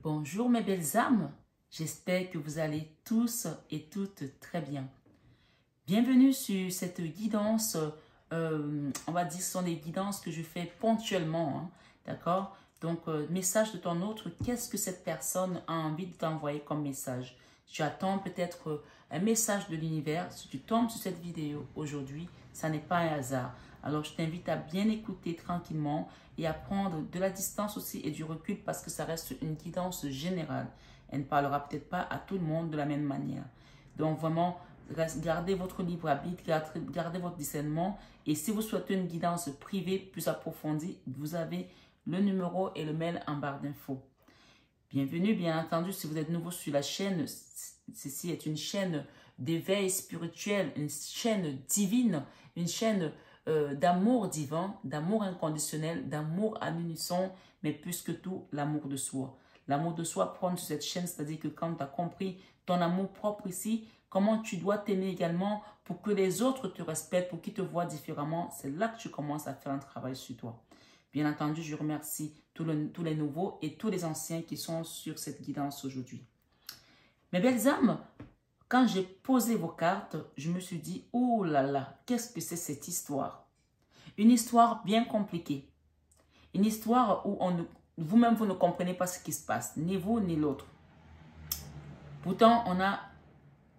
Bonjour mes belles âmes, j'espère que vous allez tous et toutes très bien. Bienvenue sur cette guidance, on va dire ce sont des guidances que je fais ponctuellement, hein, d'accord? Donc, message de ton autre, qu'est-ce que cette personne a envie de t'envoyer comme message? Tu attends peut-être un message de l'univers. Si tu tombes sur cette vidéo aujourd'hui, ça n'est pas un hasard. Alors, je t'invite à bien écouter tranquillement et à prendre de la distance aussi et du recul parce que ça reste une guidance générale. Elle ne parlera peut-être pas à tout le monde de la même manière. Donc, vraiment, gardez votre libre arbitre, gardez votre discernement. Et si vous souhaitez une guidance privée plus approfondie, vous avez le numéro et le mail en barre d'infos. Bienvenue, bien entendu, si vous êtes nouveau sur la chaîne, ceci est une chaîne d'éveil spirituel, une chaîne divine, une chaîne d'amour divin, d'amour inconditionnel, d'amour à l'unisson, mais plus que tout, l'amour de soi. L'amour de soi prône sur cette chaîne, c'est-à-dire que quand tu as compris ton amour propre ici, comment tu dois t'aimer également pour que les autres te respectent, pour qu'ils te voient différemment, c'est là que tu commences à faire un travail sur toi. Bien entendu, je remercie tous les nouveaux et tous les anciens qui sont sur cette guidance aujourd'hui. Mes belles âmes, quand j'ai posé vos cartes, je me suis dit, oh là là, qu'est-ce que c'est cette histoire? Une histoire bien compliquée. Une histoire où vous-même, vous ne comprenez pas ce qui se passe, ni vous, ni l'autre. Pourtant, on a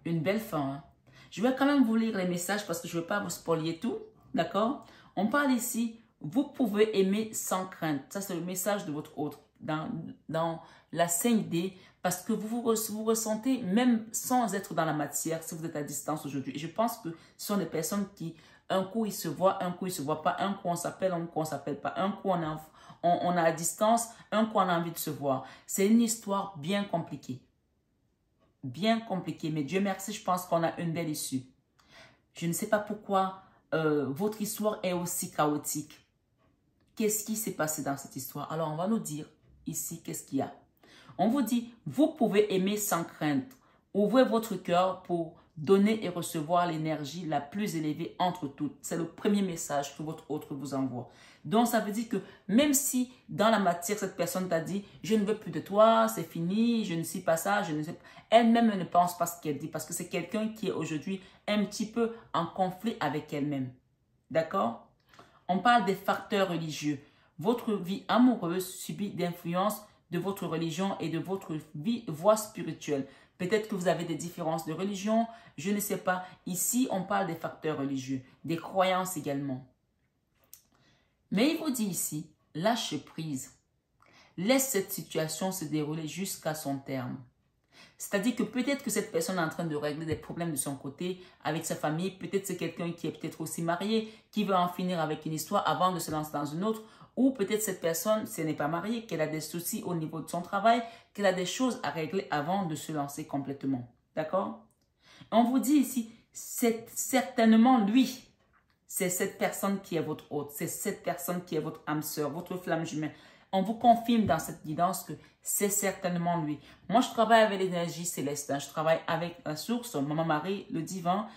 une belle fin. Hein? Je vais quand même vous lire les messages parce que je ne veux pas vous spoiler tout, d'accord? On parle ici, vous pouvez aimer sans crainte. Ça, c'est le message de votre autre dans la 5D parce que vous ressentez, même sans être dans la matière, si vous êtes à distance aujourd'hui. Et je pense que ce sont des personnes qui, un coup, ils se voient, un coup, ils ne se voient pas, un coup, on s'appelle, un coup, on ne s'appelle pas, un coup, on a à distance, un coup, on a envie de se voir. C'est une histoire bien compliquée. Bien compliquée, mais Dieu merci, je pense qu'on a une belle issue. Je ne sais pas pourquoi votre histoire est aussi chaotique. Qu'est-ce qui s'est passé dans cette histoire? Alors, on va nous dire ici qu'est-ce qu'il y a. On vous dit, vous pouvez aimer sans crainte. Ouvrez votre cœur pour donner et recevoir l'énergie la plus élevée entre toutes. C'est le premier message que votre autre vous envoie. Donc, ça veut dire que même si dans la matière, cette personne t'a dit, je ne veux plus de toi, c'est fini, je ne sais pas ça, je ne sais pas. Elle-même ne pense pas ce qu'elle dit parce que c'est quelqu'un qui est aujourd'hui un petit peu en conflit avec elle-même. D'accord? On parle des facteurs religieux. Votre vie amoureuse subit l'influence de votre religion et de votre voie spirituelle. Peut-être que vous avez des différences de religion, je ne sais pas. Ici, on parle des facteurs religieux, des croyances également. Mais il vous dit ici, lâche prise. Laisse cette situation se dérouler jusqu'à son terme. C'est-à-dire que peut-être que cette personne est en train de régler des problèmes de son côté avec sa famille. Peut-être c'est quelqu'un qui est peut-être aussi marié, qui veut en finir avec une histoire avant de se lancer dans une autre. Ou peut-être cette personne, si elle n'est pas mariée, qu'elle a des soucis au niveau de son travail, qu'elle a des choses à régler avant de se lancer complètement. D'accord? On vous dit ici, c'est certainement lui. C'est cette personne qui est votre hôte. C'est cette personne qui est votre âme sœur, votre flamme jumelle. On vous confirme dans cette guidance que c'est certainement lui. Moi, je travaille avec l'énergie céleste. Je travaille avec la source, Maman Marie, le divin,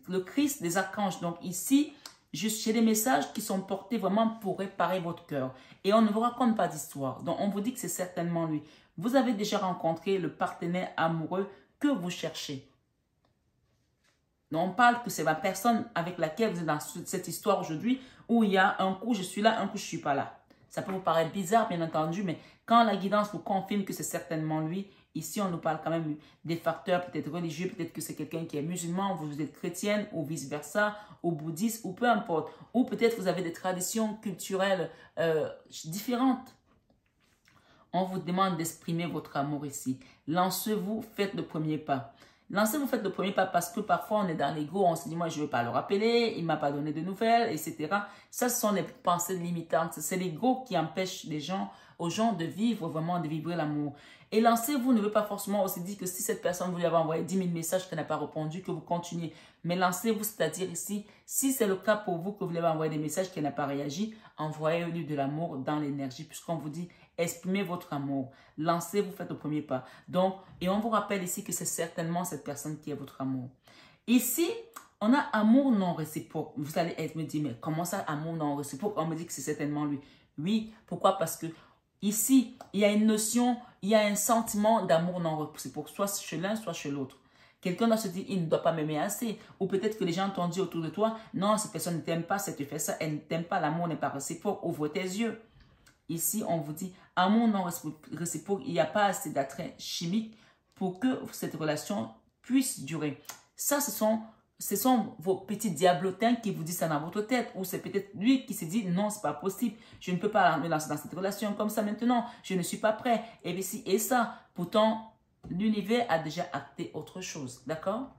le Christ, les archanges. Donc ici, j'ai des messages qui sont portés vraiment pour réparer votre cœur. Et on ne vous raconte pas d'histoire. Donc, on vous dit que c'est certainement lui. Vous avez déjà rencontré le partenaire amoureux que vous cherchez. Donc, on parle que c'est la personne avec laquelle vous êtes dans cette histoire aujourd'hui où il y a un coup je suis là, un coup je ne suis pas là. Ça peut vous paraître bizarre, bien entendu, mais quand la guidance vous confirme que c'est certainement lui, ici, on nous parle quand même des facteurs peut-être religieux, peut-être que c'est quelqu'un qui est musulman, vous êtes chrétienne, ou vice-versa, ou bouddhiste, ou peu importe. Ou peut-être vous avez des traditions culturelles différentes. On vous demande d'exprimer votre amour ici. Lancez-vous, faites le premier pas. Lancez-vous, faites le premier pas parce que parfois on est dans l'ego, on se dit moi je ne vais pas le rappeler, il ne m'a pas donné de nouvelles, etc. Ça, ce sont les pensées limitantes. C'est l'ego qui empêche aux gens de vivre vraiment, de vibrer l'amour. Et lancez-vous ne veut pas forcément aussi dire que si cette personne vous lui avez envoyé 10 000 messages qu'elle n'a pas répondu, que vous continuez. Mais lancez-vous, c'est-à-dire ici, si c'est le cas pour vous que vous lui avez envoyé des messages qu'elle n'a pas réagi, envoyez-lui de l'amour dans l'énergie puisqu'on vous dit exprimez votre amour. Lancez-vous, faites le premier pas. Donc, et on vous rappelle ici que c'est certainement cette personne qui est votre amour. Ici, on a amour non réciproque. Vous allez me dire, mais comment ça, amour non réciproque? On me dit que c'est certainement lui. Oui, pourquoi? Parce que Ici, il y a une notion, il y a un sentiment d'amour non réciproque, soit chez l'un, soit chez l'autre. Quelqu'un doit se dire, il ne doit pas m'aimer assez. Ou peut-être que les gens t'ont dit autour de toi, non, cette personne ne t'aime pas, si tu fais ça, elle ne t'aime pas, l'amour n'est pas réciproque. Ouvre tes yeux. Ici, on vous dit, amour non réciproque, il n'y a pas assez d'attrait chimique pour que cette relation puisse durer. Ça, ce sont vos petits diablotins qui vous disent ça dans votre tête. Ou c'est peut-être lui qui se dit, non, c'est pas possible. Je ne peux pas me lancer dans cette relation comme ça maintenant. Je ne suis pas prêt. Et bien, si et ça. Pourtant, l'univers a déjà acté autre chose. D'accord?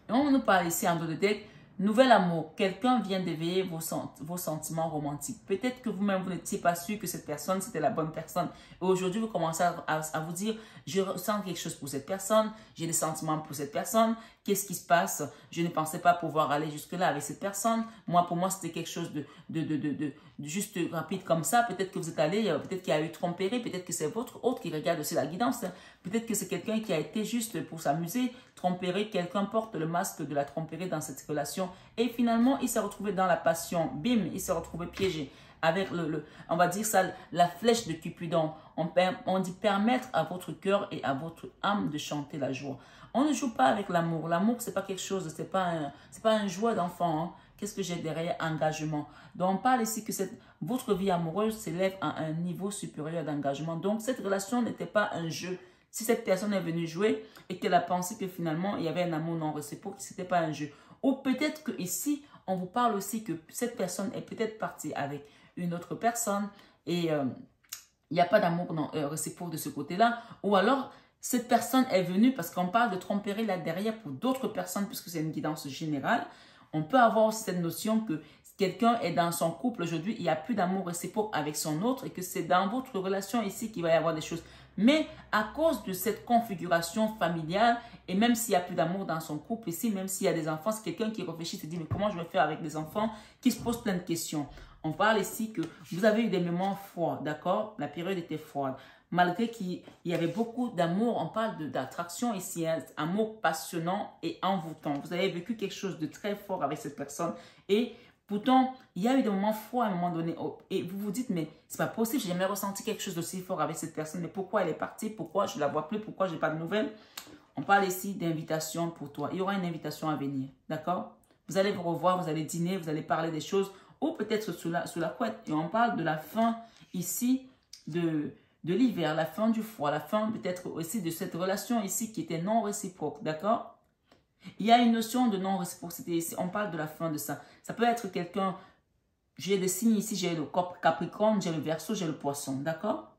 Et on nous parle ici en dos de deck. Nouvel amour, quelqu'un vient d'éveiller vos sentiments romantiques. Peut-être que vous-même, vous n'étiez pas sûr que cette personne, c'était la bonne personne. Et aujourd'hui, vous commencez à vous dire, je ressens quelque chose pour cette personne, j'ai des sentiments pour cette personne, qu'est-ce qui se passe? Je ne pensais pas pouvoir aller jusque-là avec cette personne. Moi, pour moi, c'était quelque chose de juste rapide comme ça. Peut-être que vous êtes allé, peut-être qu'il y a eu tromperie, peut-être que c'est votre autre qui regarde aussi la guidance. Peut-être que c'est quelqu'un qui a été juste pour s'amuser, tromperie, quelqu'un porte le masque de la tromperie dans cette relation. Et finalement, il s'est retrouvé dans la passion. Bim, il s'est retrouvé piégé. Avec on va dire ça, la flèche de Cupidon. On dit permettre à votre cœur et à votre âme de chanter la joie. On ne joue pas avec l'amour. L'amour, c'est pas quelque chose, c'est pas un jouet d'enfant. Hein. Qu'est-ce que j'ai derrière? Engagement. Donc, on parle ici que votre vie amoureuse s'élève à un niveau supérieur d'engagement. Donc, cette relation n'était pas un jeu. Si cette personne est venue jouer et qu'elle a pensé que finalement, il y avait un amour non réciproque, ce n'était pas un jeu. Ou peut-être que ici, on vous parle aussi que cette personne est peut-être partie avec une autre personne et il n'y a pas d'amour non réciproque de ce côté-là. Ou alors, cette personne est venue parce qu'on parle de tromperie là derrière pour d'autres personnes puisque c'est une guidance générale. On peut avoir cette notion que quelqu'un est dans son couple aujourd'hui, il n'y a plus d'amour réciproque avec son autre et que c'est dans votre relation ici qu'il va y avoir des choses. Mais à cause de cette configuration familiale, et même s'il n'y a plus d'amour dans son couple ici, même s'il y a des enfants, c'est quelqu'un qui réfléchit, se dit, mais comment je vais faire avec des enfants, qui se pose plein de questions. On parle ici que vous avez eu des moments froids, d'accord? La période était froide. Malgré qu'il y avait beaucoup d'amour, on parle d'attraction ici, un amour passionnant et envoûtant. Vous avez vécu quelque chose de très fort avec cette personne et pourtant, il y a eu des moments froids à un moment donné et vous vous dites, mais c'est pas possible, j'ai jamais ressenti quelque chose d'aussi fort avec cette personne, mais pourquoi elle est partie, pourquoi je ne la vois plus, pourquoi je n'ai pas de nouvelles? On parle ici d'invitation pour toi. Il y aura une invitation à venir, d'accord? Vous allez vous revoir, vous allez dîner, vous allez parler des choses ou peut-être sous la couette. Et on parle de la fin ici de l'hiver, la fin du froid, la fin peut-être aussi de cette relation ici qui était non réciproque, d'accord? Il y a une notion de non réciprocité ici, on parle de la fin de ça. Ça peut être quelqu'un, j'ai des signes ici, j'ai le Capricorne, j'ai le Verseau, j'ai le Poisson, d'accord?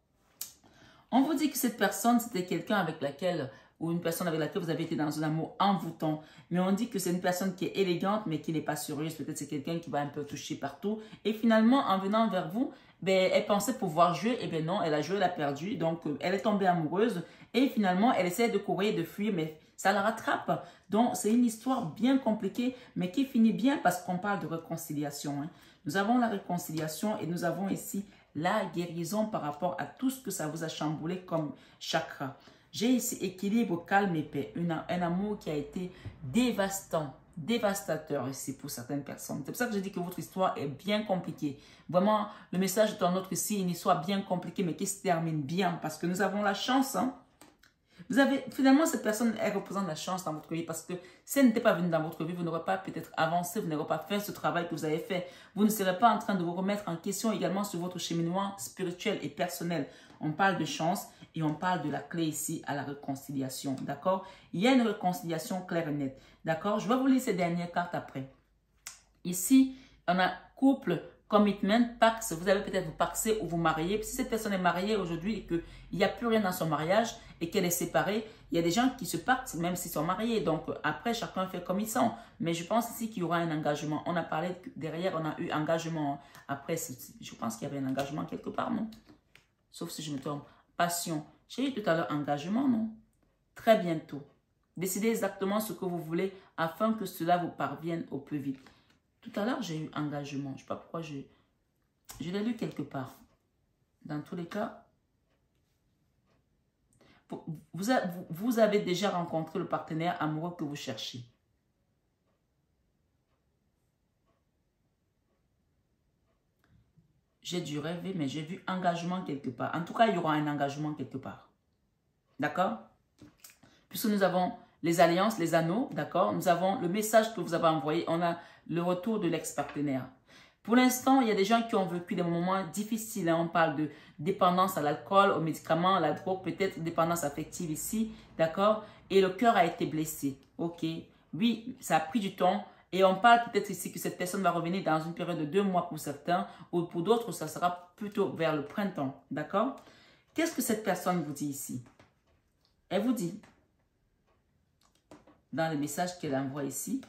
On vous dit que cette personne, c'était quelqu'un avec laquelle, ou une personne avec laquelle vous avez été dans un amour envoûtant. Mais on dit que c'est une personne qui est élégante, mais qui n'est pas sérieuse. Peut-être c'est quelqu'un qui va un peu toucher partout. Et finalement, en venant vers vous, ben, elle pensait pouvoir jouer. Et bien non, elle a joué, elle a perdu. Donc, elle est tombée amoureuse. Et finalement, elle essaie de courir, de fuir, mais ça la rattrape. Donc, c'est une histoire bien compliquée, mais qui finit bien parce qu'on parle de réconciliation. Hein. Nous avons la réconciliation et nous avons ici la guérison par rapport à tout ce que ça vous a chamboulé comme chakra. J'ai ici équilibre, calme et paix. Un amour qui a été dévastant, dévastateur ici pour certaines personnes. C'est pour ça que je dis que votre histoire est bien compliquée. Vraiment, le message est un autre ici, une histoire bien compliquée, mais qui se termine bien parce que nous avons la chance. Hein? Finalement, cette personne, elle représente la chance dans votre vie parce que si elle n'était pas venue dans votre vie, vous n'aurez pas peut-être avancé, vous n'aurez pas fait ce travail que vous avez fait. Vous ne serez pas en train de vous remettre en question également sur votre cheminement spirituel et personnel. On parle de chance et on parle de la clé ici à la réconciliation, d'accord? Il y a une réconciliation claire et nette, d'accord? Je vais vous lire ces dernières cartes après. Ici, on a couple, commitment, pax. Vous allez peut-être vous paxer ou vous marier. Si cette personne est mariée aujourd'hui et qu'il n'y a plus rien dans son mariage et qu'elle est séparée, il y a des gens qui se paxent même s'ils sont mariés. Donc, après, chacun fait comme ils sont. Mais je pense ici qu'il y aura un engagement. On a parlé, derrière, on a eu engagement. Après, je pense qu'il y avait un engagement quelque part, non? Sauf si je me trompe. Passion. J'ai eu tout à l'heure engagement, non? Très bientôt. Décidez exactement ce que vous voulez afin que cela vous parvienne au plus vite. Tout à l'heure, j'ai eu engagement. Je ne sais pas pourquoi je l'ai lu quelque part. Dans tous les cas, vous avez déjà rencontré le partenaire amoureux que vous cherchez. j'ai dû rêver, mais j'ai vu engagement quelque part. En tout cas, il y aura un engagement quelque part. D'accord? Puisque nous avons les alliances, les anneaux, d'accord? Nous avons le message que vous avez envoyé. On a le retour de l'ex-partenaire. Pour l'instant, il y a des gens qui ont vécu des moments difficiles. Hein. On parle de dépendance à l'alcool, aux médicaments, à la drogue, peut-être dépendance affective ici, d'accord? Et le cœur a été blessé, ok? Oui, ça a pris du temps. Et on parle peut-être ici que cette personne va revenir dans une période de 2 mois pour certains, ou pour d'autres, ça sera plutôt vers le printemps, d'accord? Qu'est-ce que cette personne vous dit ici? Elle vous dit, dans le message qu'elle envoie ici,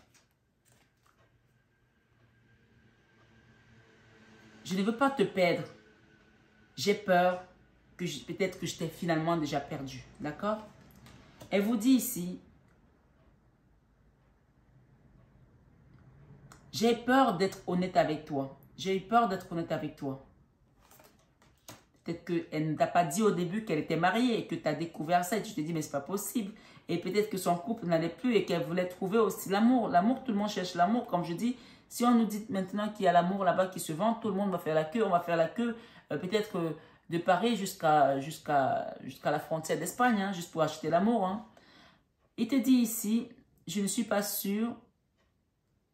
je ne veux pas te perdre. J'ai peur que peut-être que je t'ai finalement déjà perdu. D'accord? Elle vous dit ici, j'ai peur d'être honnête avec toi. J'ai eu peur d'être honnête avec toi. Peut-être qu'elle ne t'a pas dit au début qu'elle était mariée et que tu as découvert ça et tu te dis mais c'est pas possible. Et peut-être que son couple n'allait plus et qu'elle voulait trouver aussi l'amour. L'amour, tout le monde cherche l'amour. Comme je dis, si on nous dit maintenant qu'il y a l'amour là-bas qui se vend, tout le monde va faire la queue. On va faire la queue peut-être de Paris jusqu'à la frontière d'Espagne, hein, juste pour acheter l'amour. Hein. Il te dit ici, je ne suis pas sûre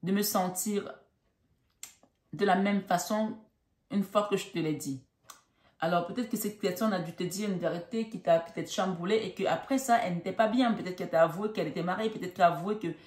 de me sentir de la même façon une fois que je te l'ai dit. Alors, peut-être que cette personne a dû te dire une vérité qui t'a peut-être chamboulé et qu'après ça, elle n'était pas bien. Peut-être qu'elle t'a avoué qu'elle était mariée. Peut-être qu'elle a avoué qu'elle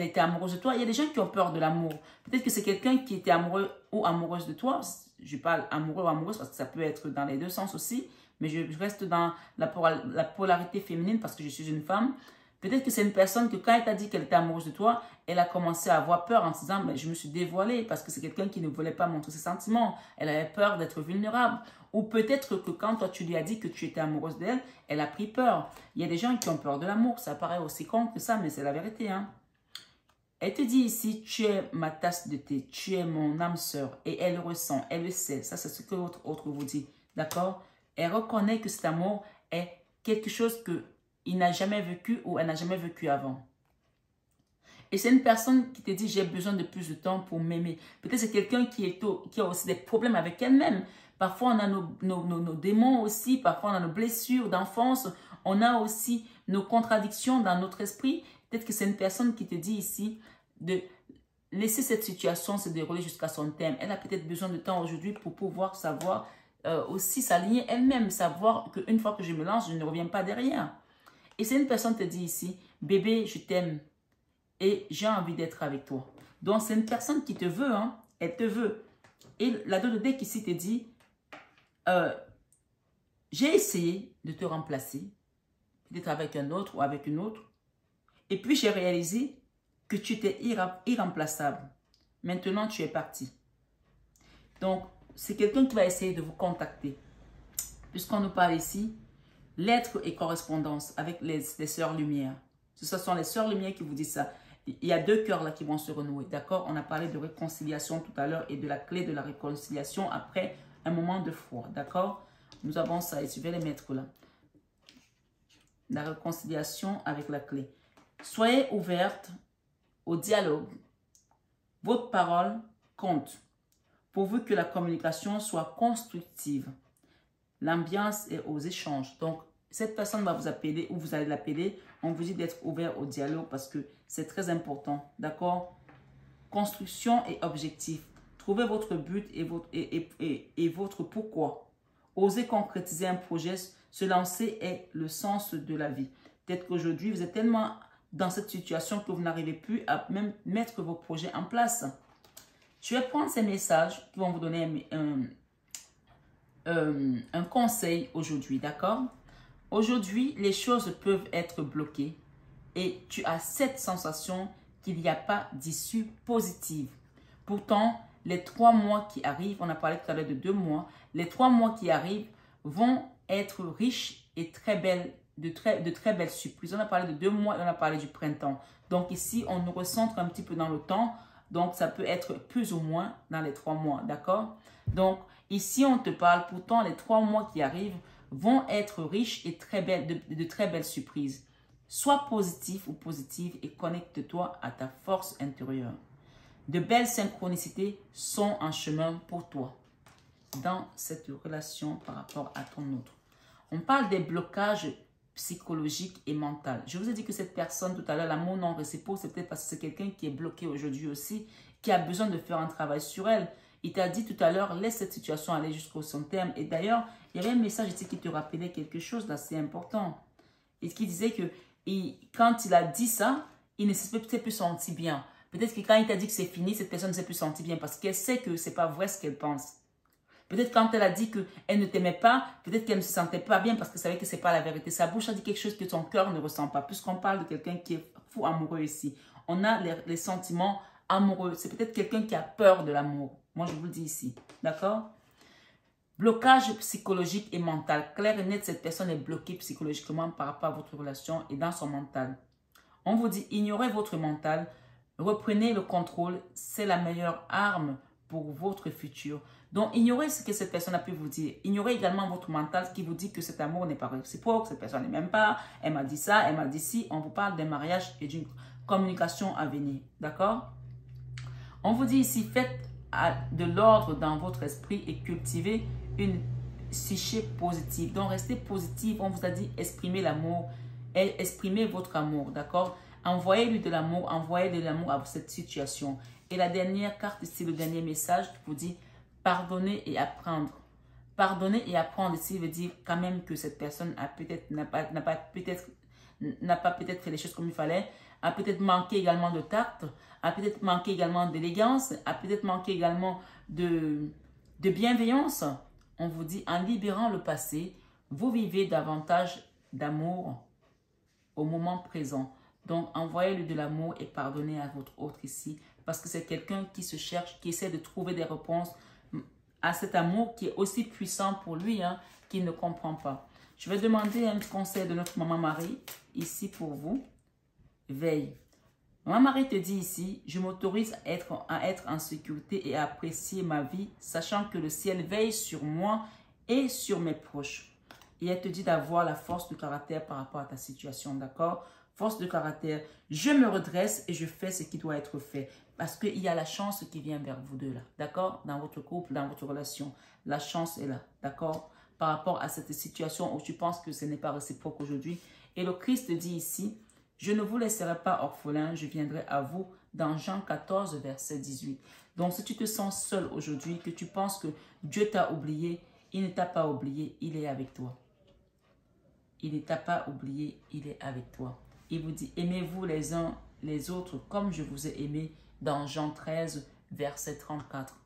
était amoureuse de toi. Il y a des gens qui ont peur de l'amour. Peut-être que c'est quelqu'un qui était amoureux ou amoureuse de toi. Je parle amoureux ou amoureuse parce que ça peut être dans les deux sens aussi. Mais je reste dans la polarité féminine parce que je suis une femme. Peut-être que c'est une personne que quand elle t'a dit qu'elle était amoureuse de toi, elle a commencé à avoir peur en se disant « je me suis dévoilée » parce que c'est quelqu'un qui ne voulait pas montrer ses sentiments. Elle avait peur d'être vulnérable. Ou peut-être que quand toi tu lui as dit que tu étais amoureuse d'elle, elle a pris peur. Il y a des gens qui ont peur de l'amour. Ça paraît aussi con que ça, mais c'est la vérité. Hein. Elle te dit ici « tu es ma tasse de thé, tu es mon âme sœur » et elle le ressent, elle le sait. Ça, c'est ce que l'autre vous dit. D'accord? Elle reconnaît que cet amour est quelque chose que il n'a jamais vécu ou elle n'a jamais vécu avant. Et c'est une personne qui te dit, j'ai besoin de plus de temps pour m'aimer. Peut-être c'est quelqu'un qui a aussi des problèmes avec elle-même. Parfois, on a nos démons aussi. Parfois, on a nos blessures d'enfance. On a aussi nos contradictions dans notre esprit. Peut-être que c'est une personne qui te dit ici de laisser cette situation se dérouler jusqu'à son terme. Elle a peut-être besoin de temps aujourd'hui pour pouvoir savoir aussi s'aligner elle-même. Savoir qu'une fois que je me lance, je ne reviens pas derrière. Et c'est une personne qui te dit ici, bébé, je t'aime et j'ai envie d'être avec toi. Donc, c'est une personne qui te veut, hein, elle te veut. Et la deux de dés qui ici te dit, j'ai essayé de te remplacer, peut-être avec un autre ou avec une autre, et puis j'ai réalisé que tu étais irremplaçable. Maintenant, tu es parti. Donc, c'est quelqu'un qui va essayer de vous contacter. Puisqu'on nous parle ici, lettres et correspondance avec les sœurs lumière. Ce sont les sœurs lumière qui vous disent ça. Il y a deux cœurs là qui vont se renouer. D'accord? On a parlé de réconciliation tout à l'heure et de la clé de la réconciliation après un moment de froid. D'accord? Nous avons ça et je vais les mettre là. La réconciliation avec la clé. Soyez ouverte au dialogue. Votre parole compte. Pourvu que la communication soit constructive. L'ambiance est aux échanges. Donc, cette personne va vous appeler ou vous allez l'appeler. On vous dit d'être ouvert au dialogue parce que c'est très important. D'accord? Construction et objectif. Trouvez votre but et votre pourquoi. Osez concrétiser un projet. Se lancer est le sens de la vie. Peut-être qu'aujourd'hui, vous êtes tellement dans cette situation que vous n'arrivez plus à même mettre vos projets en place. Je vais prendre ces messages qui vont vous donner un conseil aujourd'hui, d'accord? Aujourd'hui, les choses peuvent être bloquées et tu as cette sensation qu'il n'y a pas d'issue positive. Pourtant, les 3 mois qui arrivent, on a parlé tout à l'heure de 2 mois, les 3 mois qui arrivent vont être riches et très belles, de très belles surprises. On a parlé de 2 mois et on a parlé du printemps. Donc ici, on nous recentre un petit peu dans le temps. Donc, ça peut être plus ou moins dans les 3 mois, d'accord? Donc, ici, on te parle, pourtant, les 3 mois qui arrivent vont être riches et très belles, de très belles surprises. Sois positif ou positive et connecte-toi à ta force intérieure. De belles synchronicités sont en chemin pour toi. dans cette relation par rapport à ton autre. On parle des blocages psychologiques et mentaux. Je vous ai dit que cette personne tout à l'heure, l'amour non réciproque, c'est peut-être parce que c'est quelqu'un qui est bloqué aujourd'hui aussi, qui a besoin de faire un travail sur elle. Il t'a dit tout à l'heure, laisse cette situation aller jusqu'au son terme. Et d'ailleurs, il y avait un message ici qui te rappelait quelque chose d'assez important. Et qui disait que quand il a dit ça, il ne s'est plus senti bien. Peut-être que quand il t'a dit que c'est fini, cette personne ne s'est plus sentie bien parce qu'elle sait que ce n'est pas vrai ce qu'elle pense. Peut-être quand elle a dit qu'elle ne t'aimait pas, peut-être qu'elle ne se sentait pas bien parce qu'elle savait que ce n'est pas la vérité. Sa bouche a dit quelque chose que ton cœur ne ressent pas. Puisqu'on parle de quelqu'un qui est fou amoureux ici. On a les sentiments amoureux. C'est peut-être quelqu'un qui a peur de l'amour. Moi, je vous le dis ici. D'accord? Blocage psychologique et mental. Clair et net, cette personne est bloquée psychologiquement par rapport à votre relation et dans son mental. On vous dit, ignorez votre mental. Reprenez le contrôle. C'est la meilleure arme pour votre futur. Donc, ignorez ce que cette personne a pu vous dire. Ignorez également votre mental qui vous dit que cet amour n'est pas réciproque, cette personne ne m'aime pas, elle m'a dit ça, elle m'a dit ci. On vous parle d'un mariage et d'une communication à venir. D'accord? On vous dit ici, faites de l'ordre dans votre esprit et cultivez une psyché positive. Donc, restez positive. On vous a dit, exprimez l'amour, exprimez votre amour. D'accord? Envoyez-lui de l'amour, envoyez de l'amour à cette situation. Et la dernière carte ici, le dernier message qui vous dit, pardonner et apprendre. Pardonner et apprendre ici veut dire quand même que cette personne n'a pas peut-être fait les choses comme il fallait, a peut-être manqué également de tact, a peut-être manqué également d'élégance, a peut-être manqué également de bienveillance. On vous dit, en libérant le passé, vous vivez davantage d'amour au moment présent. Donc, envoyez-lui de l'amour et pardonnez à votre autre ici. Parce que c'est quelqu'un qui se cherche, qui essaie de trouver des réponses à cet amour qui est aussi puissant pour lui, qu'il ne comprend pas. Je vais demander un conseil de notre maman Marie, ici pour vous. Veille. Maman Marie te dit ici, je m'autorise à être en sécurité et à apprécier ma vie, sachant que le ciel veille sur moi et sur mes proches. Et elle te dit d'avoir la force de caractère par rapport à ta situation, d'accord? Force de caractère, je me redresse et je fais ce qui doit être fait. Parce qu'il y a la chance qui vient vers vous deux là, d'accord? Dans votre couple, dans votre relation, la chance est là, d'accord? Par rapport à cette situation où tu penses que ce n'est pas réciproque aujourd'hui. Et le Christ dit ici, je ne vous laisserai pas orphelin, je viendrai à vous dans Jean 14, verset 18. Donc si tu te sens seul aujourd'hui, que tu penses que Dieu t'a oublié, il ne t'a pas oublié, il est avec toi. Il ne t'a pas oublié, il est avec toi. Il vous dit, aimez-vous les uns les autres comme je vous ai aimé dans Jean 13, verset 34.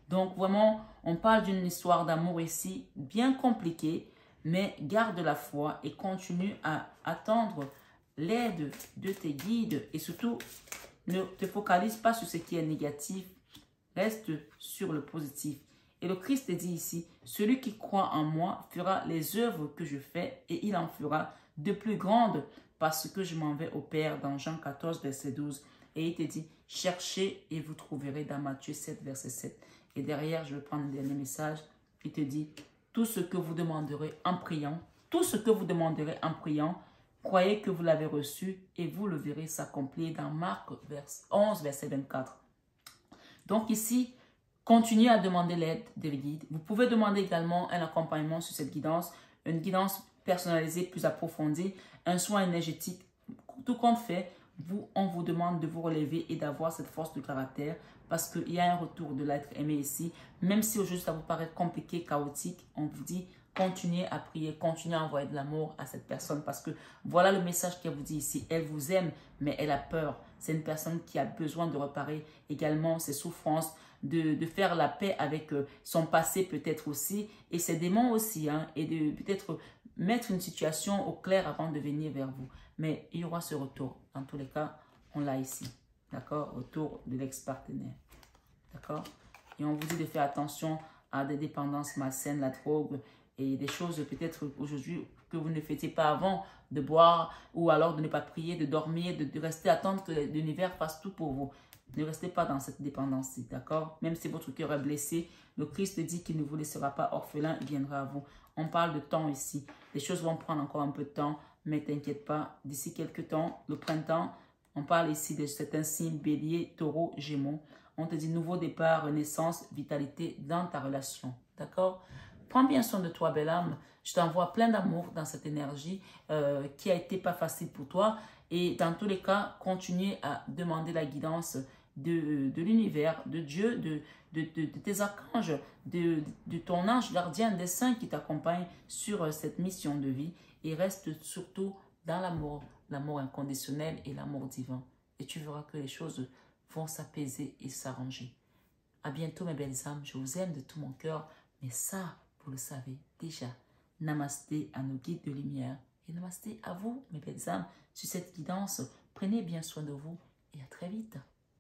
Donc vraiment, on parle d'une histoire d'amour ici, bien compliquée, mais garde la foi et continue à attendre l'aide de tes guides et surtout, ne te focalise pas sur ce qui est négatif, reste sur le positif. Et le Christ dit ici, celui qui croit en moi fera les œuvres que je fais et il en fera de plus grandes parce que je m'en vais au Père dans Jean 14, verset 12. Et il te dit, cherchez et vous trouverez dans Matthieu 7, verset 7. Et derrière, je vais prendre le dernier message. Il te dit, tout ce que vous demanderez en priant, croyez que vous l'avez reçu et vous le verrez s'accomplir dans Marc 11, verset 24. Donc ici, continuez à demander l'aide des guides. Vous pouvez demander également un accompagnement sur cette guidance, une guidance personnalisée plus approfondie, un soin énergétique. Tout compte fait, on vous demande de vous relever et d'avoir cette force de caractère parce qu'il y a un retour de l'être aimé ici. Même si aujourd'hui ça vous paraît compliqué, chaotique, on vous dit continuez à prier, continuez à envoyer de l'amour à cette personne parce que voilà le message qu'elle vous dit ici. Elle vous aime, mais elle a peur. C'est une personne qui a besoin de réparer également ses souffrances, de faire la paix avec son passé peut-être aussi et ses démons aussi, et de peut-être mettre une situation au clair avant de venir vers vous. Mais il y aura ce retour. Dans tous les cas, on l'a ici. D'accord? Retour de l'ex-partenaire. D'accord? Et on vous dit de faire attention à des dépendances malsaines, la drogue et des choses peut-être aujourd'hui que vous ne faites pas avant, de boire ou alors de ne pas prier, de dormir, de rester attendre que l'univers fasse tout pour vous. Ne restez pas dans cette dépendance-ci, d'accord? Même si votre cœur est blessé, le Christ dit qu'il ne vous laissera pas orphelin, il viendra à vous. On parle de temps ici. Les choses vont prendre encore un peu de temps, mais t'inquiète pas. D'ici quelques temps, le printemps, on parle ici de certains signes bélier, taureau, gémeaux. On te dit nouveau départ, renaissance, vitalité dans ta relation. D'accord? Prends bien soin de toi, belle âme. Je t'envoie plein d'amour dans cette énergie qui a été pas facile pour toi. Et dans tous les cas, continuez à demander la guidance de l'univers, de Dieu, de tes archanges, de ton ange gardien, des saints qui t'accompagnent sur cette mission de vie. Et reste surtout dans l'amour inconditionnel et l'amour divin. Et tu verras que les choses vont s'apaiser et s'arranger. À bientôt, mes belles âmes. Je vous aime de tout mon cœur. Mais ça, vous le savez déjà. Namasté à nos guides de lumière. Et namasté à vous, mes belles âmes, sur cette guidance. Prenez bien soin de vous et à très vite.